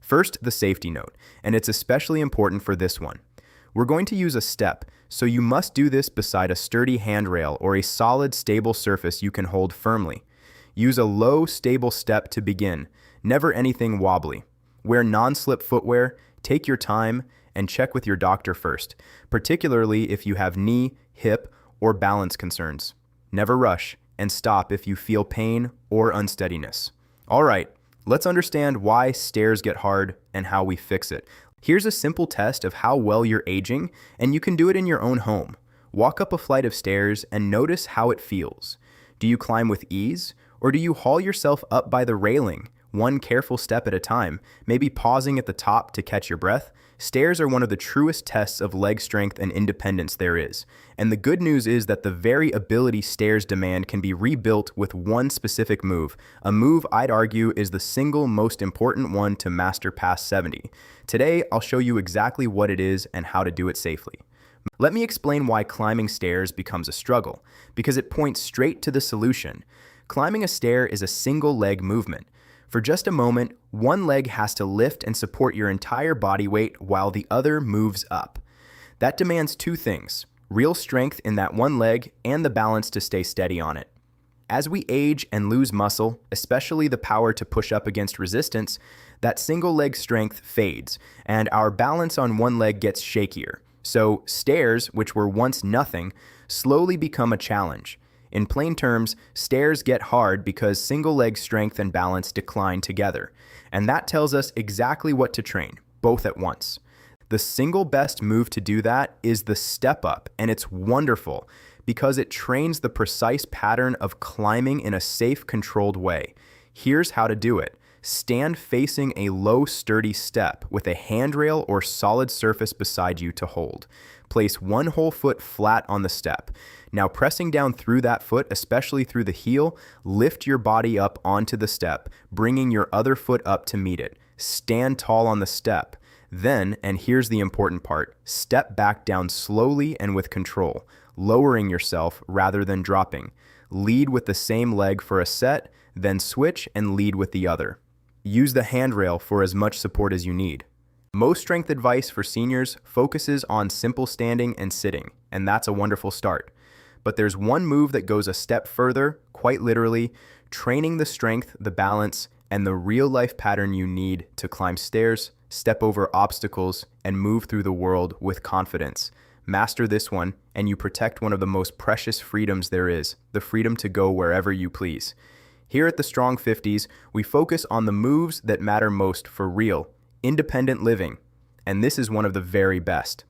First, the safety note, and it's especially important for this one. We're going to use a step, so you must do this beside a sturdy handrail or a solid, stable surface you can hold firmly. Use a low, stable step to begin, never anything wobbly. Wear non-slip footwear, take your time, and check with your doctor first, particularly if you have knee, hip, or balance concerns. Never rush, and stop if you feel pain or unsteadiness. All right, let's understand why stairs get hard and how we fix it. Here's a simple test of how well you're aging, and you can do it in your own home. Walk up a flight of stairs and notice how it feels. Do you climb with ease, or do you haul yourself up by the railing, one careful step at a time, maybe pausing at the top to catch your breath? Stairs are one of the truest tests of leg strength and independence there is. And the good news is that the very ability stairs demand can be rebuilt with one specific move, a move I'd argue is the single most important one to master past 70. Today, I'll show you exactly what it is and how to do it safely. Let me explain why climbing stairs becomes a struggle, because it points straight to the solution. Climbing a stair is a single leg movement. For just a moment, one leg has to lift and support your entire body weight while the other moves up. That demands two things: real strength in that one leg and the balance to stay steady on it. As we age and lose muscle, especially the power to push up against resistance, that single leg strength fades, and our balance on one leg gets shakier. So stairs, which were once nothing, slowly become a challenge. In plain terms, stairs get hard because single leg strength and balance decline together. And that tells us exactly what to train, both at once. The single best move to do that is the step up, and it's wonderful because it trains the precise pattern of climbing in a safe, controlled way. Here's how to do it. Stand facing a low, sturdy step with a handrail or solid surface beside you to hold. Place one whole foot flat on the step. Now pressing down through that foot, especially through the heel, lift your body up onto the step, bringing your other foot up to meet it. Stand tall on the step. Then, and here's the important part, step back down slowly and with control, lowering yourself rather than dropping. Lead with the same leg for a set, then switch and lead with the other. Use the handrail for as much support as you need. Most strength advice for seniors focuses on simple standing and sitting, and that's a wonderful start. But there's one move that goes a step further, quite literally, training the strength, the balance, and the real-life pattern you need to climb stairs, step over obstacles, and move through the world with confidence. Master this one, and you protect one of the most precious freedoms there is, the freedom to go wherever you please. Here at the Strong 50s, we focus on the moves that matter most for real, independent living, and this is one of the very best.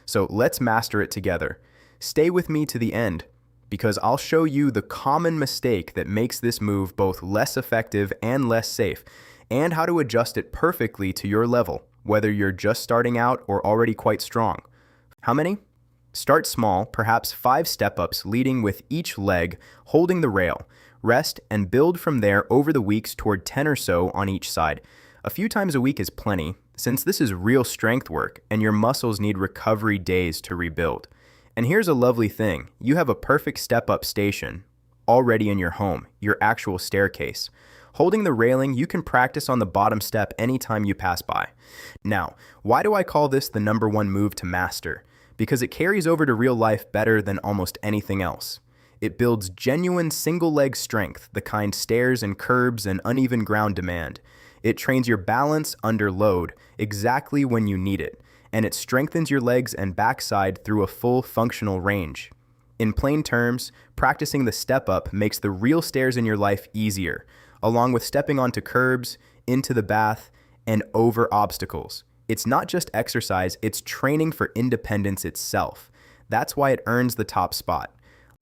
So let's master it together. Stay with me to the end, because I'll show you the common mistake that makes this move both less effective and less safe, and how to adjust it perfectly to your level, whether you're just starting out or already quite strong. How many? Start small, perhaps 5 step-ups leading with each leg, holding the rail. Rest and build from there over the weeks toward 10 or so on each side. A few times a week is plenty, since this is real strength work and your muscles need recovery days to rebuild. And here's a lovely thing. You have a perfect step-up station already in your home, your actual staircase. Holding the railing, you can practice on the bottom step anytime you pass by. Now, why do I call this the #1 move to master? Because it carries over to real life better than almost anything else. It builds genuine single-leg strength, the kind stairs and curbs and uneven ground demand. It trains your balance under load, exactly when you need it, and it strengthens your legs and backside through a full functional range. In plain terms, practicing the step-up makes the real stairs in your life easier, along with stepping onto curbs, into the bath, and over obstacles. It's not just exercise, it's training for independence itself. That's why it earns the top spot.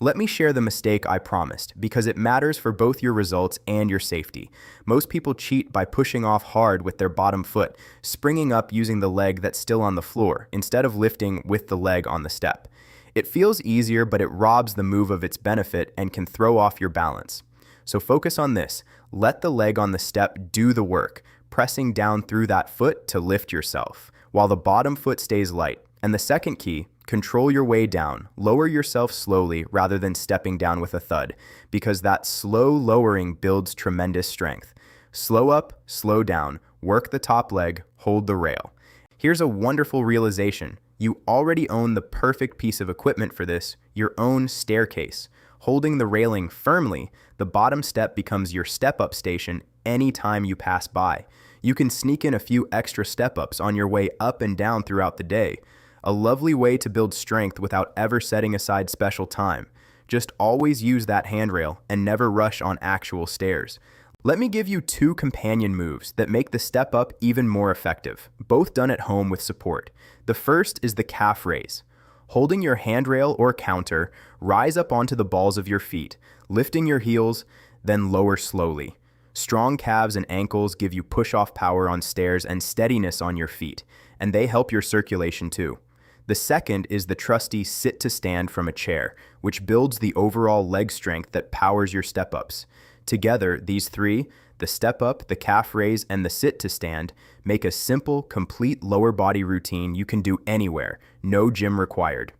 Let me share the mistake I promised, because it matters for both your results and your safety. Most people cheat by pushing off hard with their bottom foot, springing up using the leg that's still on the floor, instead of lifting with the leg on the step. It feels easier, but it robs the move of its benefit and can throw off your balance. So focus on this. Let the leg on the step do the work, pressing down through that foot to lift yourself, while the bottom foot stays light. And the second key, control your way down. Lower yourself slowly rather than stepping down with a thud, because that slow lowering builds tremendous strength. Slow up, slow down, Work the top leg, hold the rail. Here's a wonderful realization. You already own the perfect piece of equipment for this, your own staircase. Holding the railing firmly, the bottom step becomes your step-up station anytime you pass by. You can sneak in a few extra step-ups on your way up and down throughout the day. A lovely way to build strength without ever setting aside special time. Just always use that handrail and never rush on actual stairs. Let me give you 2 companion moves that make the step up even more effective, both done at home with support. The first is the calf raise. Holding your handrail or counter, rise up onto the balls of your feet, lifting your heels, then lower slowly. Strong calves and ankles give you push-off power on stairs and steadiness on your feet, and they help your circulation too. The second is the trusty sit to stand from a chair, which builds the overall leg strength that powers your step-ups. Together, these 3, the step-up, the calf raise, and the sit to stand, make a simple, complete lower body routine you can do anywhere, no gym required.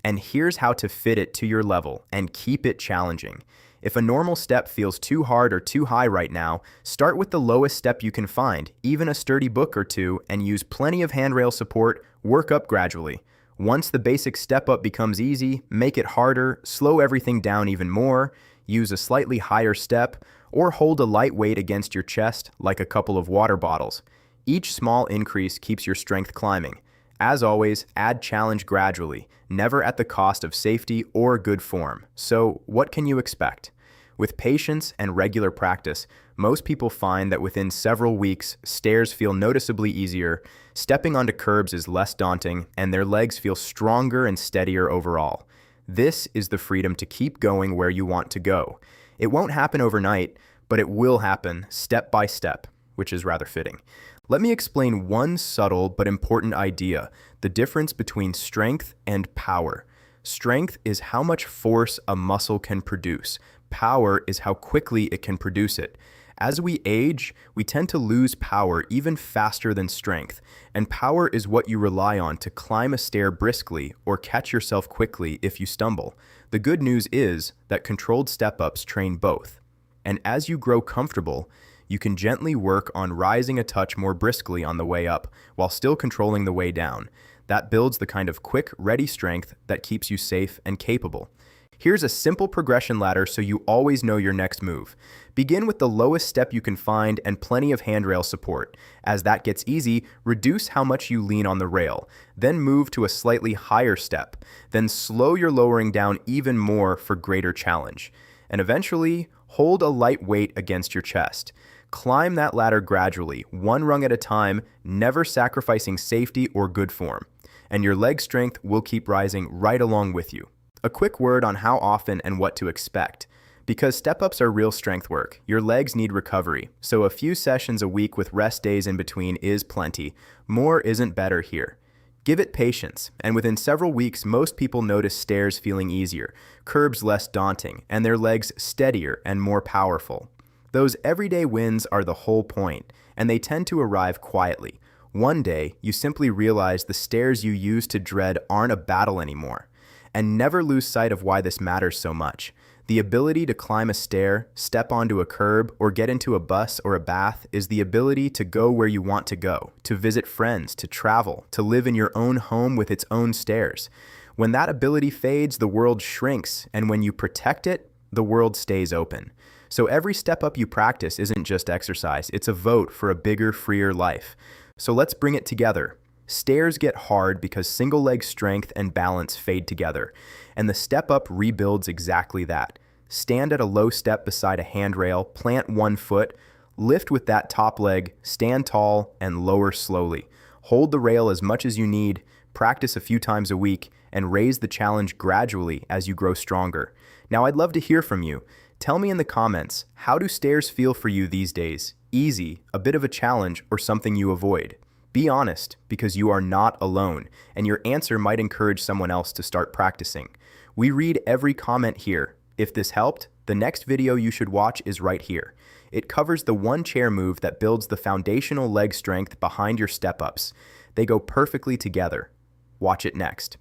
And here's how to fit it to your level and keep it challenging. If a normal step feels too hard or too high right now, start with the lowest step you can find, even a sturdy book or 2, and use plenty of handrail support, work up gradually. Once the basic step-up becomes easy, make it harder, slow everything down even more, use a slightly higher step, or hold a light weight against your chest like a couple of water bottles. Each small increase keeps your strength climbing. As always, add challenge gradually, never at the cost of safety or good form. So, what can you expect? With patience and regular practice, most people find that within several weeks, stairs feel noticeably easier, stepping onto curbs is less daunting, and their legs feel stronger and steadier overall. This is the freedom to keep going where you want to go. It won't happen overnight, but it will happen step by step, which is rather fitting. Let me explain one subtle but important idea, the difference between strength and power. Strength is how much force a muscle can produce. Power is how quickly it can produce it. As we age, we tend to lose power even faster than strength, and power is what you rely on to climb a stair briskly or catch yourself quickly if you stumble. The good news is that controlled step-ups train both. And as you grow comfortable, you can gently work on rising a touch more briskly on the way up while still controlling the way down. That builds the kind of quick, ready strength that keeps you safe and capable. Here's a simple progression ladder so you always know your next move. Begin with the lowest step you can find and plenty of handrail support. As that gets easy, reduce how much you lean on the rail. Then move to a slightly higher step. Then slow your lowering down even more for greater challenge. And eventually, hold a light weight against your chest. Climb that ladder gradually, one rung at a time, never sacrificing safety or good form. And your leg strength will keep rising right along with you. A quick word on how often and what to expect. Because step-ups are real strength work, your legs need recovery, so a few sessions a week with rest days in between is plenty. More isn't better here. Give it patience, and within several weeks, most people notice stairs feeling easier, curbs less daunting, and their legs steadier and more powerful. Those everyday wins are the whole point, and they tend to arrive quietly. One day, you simply realize the stairs you used to dread aren't a battle anymore. And never lose sight of why this matters so much. The ability to climb a stair, step onto a curb, or get into a bus or a bath is the ability to go where you want to go, to visit friends, to travel, to live in your own home with its own stairs. When that ability fades, the world shrinks, and when you protect it, the world stays open. So every step up you practice isn't just exercise, it's a vote for a bigger, freer life. So let's bring it together. Stairs get hard because single leg strength and balance fade together, and the step up rebuilds exactly that. Stand at a low step beside a handrail, plant one foot, lift with that top leg, stand tall, and lower slowly. Hold the rail as much as you need, practice a few times a week, and raise the challenge gradually as you grow stronger. Now I'd love to hear from you. Tell me in the comments, how do stairs feel for you these days? Easy, a bit of a challenge, or something you avoid? Be honest, because you are not alone, and your answer might encourage someone else to start practicing. We read every comment here. If this helped, the next video you should watch is right here. It covers the one chair move that builds the foundational leg strength behind your step-ups. They go perfectly together. Watch it next.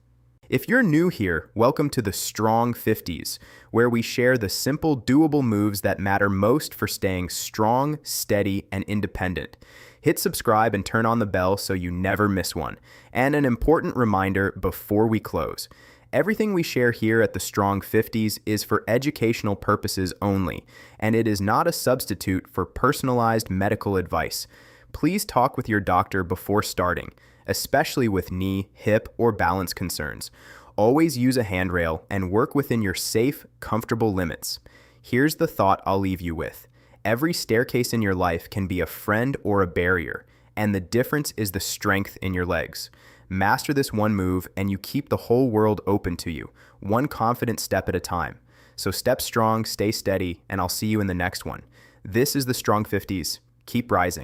If you're new here, welcome to the Strong 50s, where we share the simple, doable moves that matter most for staying strong, steady, and independent. Hit subscribe and turn on the bell so you never miss one. And an important reminder before we close. Everything we share here at the Strong 50s is for educational purposes only, and it is not a substitute for personalized medical advice. Please talk with your doctor before starting, especially with knee, hip, or balance concerns. Always use a handrail and work within your safe, comfortable limits. Here's the thought I'll leave you with. Every staircase in your life can be a friend or a barrier, and the difference is the strength in your legs. Master this one move and you keep the whole world open to you, one confident step at a time. So step strong, stay steady, and I'll see you in the next one. This is the Strong 50s. Keep rising.